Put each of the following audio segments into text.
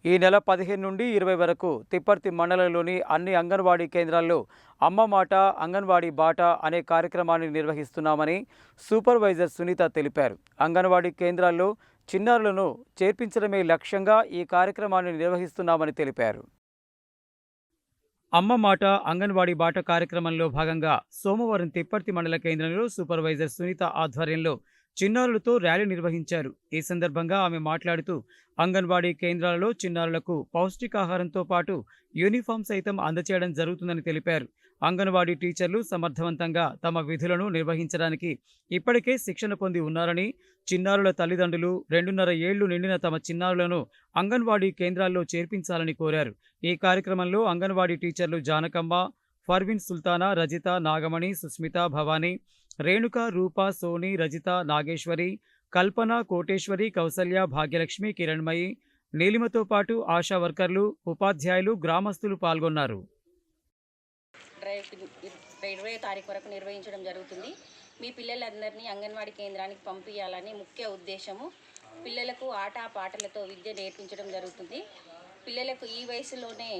ఈ నెల 15 నుండి 20 వరకు తిప్పర్తి మండలంలోని అన్ని అంగన్వాడీ కేంద్రాల్లో అమ్మ మాట అంగన్వాడీ బాట అనే కార్యక్రమాన్ని నిర్వహిస్తున్నామని సూపర్వైజర్ సునీత తెలిపారు. అంగన్వాడీ కేంద్రాల్లో చిన్నారులను చేర్పించడమే లక్ష్యంగా ఈ కార్యక్రమాన్ని నిర్వహిస్తున్నామని తెలిపారు. అమ్మ మాట అంగన్వాడీ బాట కార్యక్రమంలో భాగంగా సోమవారం తిప్పర్తి మండల కేంద్రంలో సూపర్వైజర్ సునీత ఆధ్వర్యంలో చిన్నారులతో ర్యాలీ నిర్వహించారు. ఈ సందర్భంగా ఆమె మాట్లాడుతూ అంగన్వాడీ కేంద్రాలలో చిన్నారులకు పౌష్టికాహారంతో పాటు యూనిఫామ్ సైతం అందచేయడం జరుగుతుందని తెలిపారు. అంగన్వాడీ టీచర్లు సమర్థవంతంగా తమ విధులను నిర్వహించడానికి ఇప్పటికే శిక్షణ పొంది ఉన్నారని, చిన్నారుల తల్లిదండ్రులు 2.5 ఏళ్లు నిండిన తమ చిన్నారులను అంగన్వాడీ కేంద్రాల్లో చేర్పించాలని కోరారు. ఈ కార్యక్రమంలో అంగన్వాడీ టీచర్లు జానకమ్మ, ఫర్వీన్ సుల్తానా, రజిత, నాగమణి, సుస్మిత, భవానీ, రేణుక, రూప, సోని, రజిత, నాగేశ్వరి, కల్పన, కోటేశ్వరి, కౌసల్య, భాగ్యలక్ష్మి, కిరణ్మయి, నీలిమతో పాటు ఆశా వర్కర్లు, ఉపాధ్యాయులు, గ్రామస్తులు పాల్గొన్నారు. డ్రైవ్ 20వ తారీఖు వరకు నిర్వహించడం జరుగుతుంది. మీ పిల్లలందరినీ అంగన్వాడీ కేంద్రానికి పంపించాలని ముఖ్య ఉద్దేశము. పిల్లలకు ఆట పాటలతో విద్య నేర్పించడం జరుగుతుంది. పిల్లలకు ఈ వయసులోనే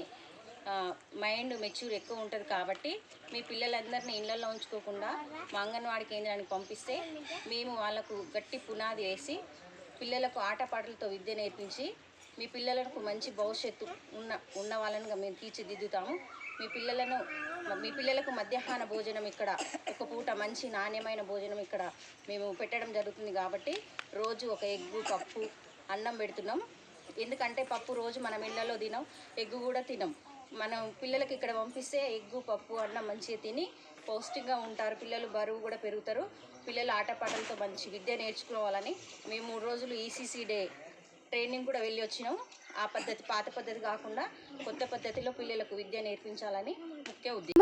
మైండ్ మెచ్యూర్ ఎక్కువ ఉంటుంది కాబట్టి మీ పిల్లలందరినీ ఇళ్లలో ఉంచుకోకుండా మా అంగన్వాడీ కేంద్రానికి పంపిస్తే మేము వాళ్ళకు గట్టి పునాది వేసి పిల్లలకు ఆటపాటలతో విద్య నేర్పించి మీ పిల్లలకు మంచి భవిష్యత్తు ఉన్న వాళ్ళని మేము తీర్చిదిద్దుతాము. మీ పిల్లలకు మధ్యాహ్న భోజనం ఇక్కడ ఒక పూట మంచి నాణ్యమైన భోజనం ఇక్కడ మేము పెట్టడం జరుగుతుంది. కాబట్టి రోజు ఒక ఎగ్గు, పప్పు, అన్నం పెడుతున్నాం. ఎందుకంటే పప్పు రోజు మనం ఇళ్లలో తినం, ఎగ్గు కూడా తినం. మనం పిల్లలకి ఇక్కడ పంపిస్తే ఎగ్గు, పప్పు, అన్నం మంచిగా తిని పౌష్టికంగా ఉంటారు. పిల్లలు బరువు కూడా పెరుగుతారు. పిల్లలు ఆటపాటలతో మంచి విద్య నేర్చుకోవాలని మేము 3 రోజులు ఈసీసీ డే ట్రైనింగ్ కూడా వెళ్ళి వచ్చినాం. ఆ పద్ధతి పాత పద్ధతి కాకుండా కొత్త పద్ధతిలో పిల్లలకు విద్య నేర్పించాలని ముఖ్య ఉద్దేశం.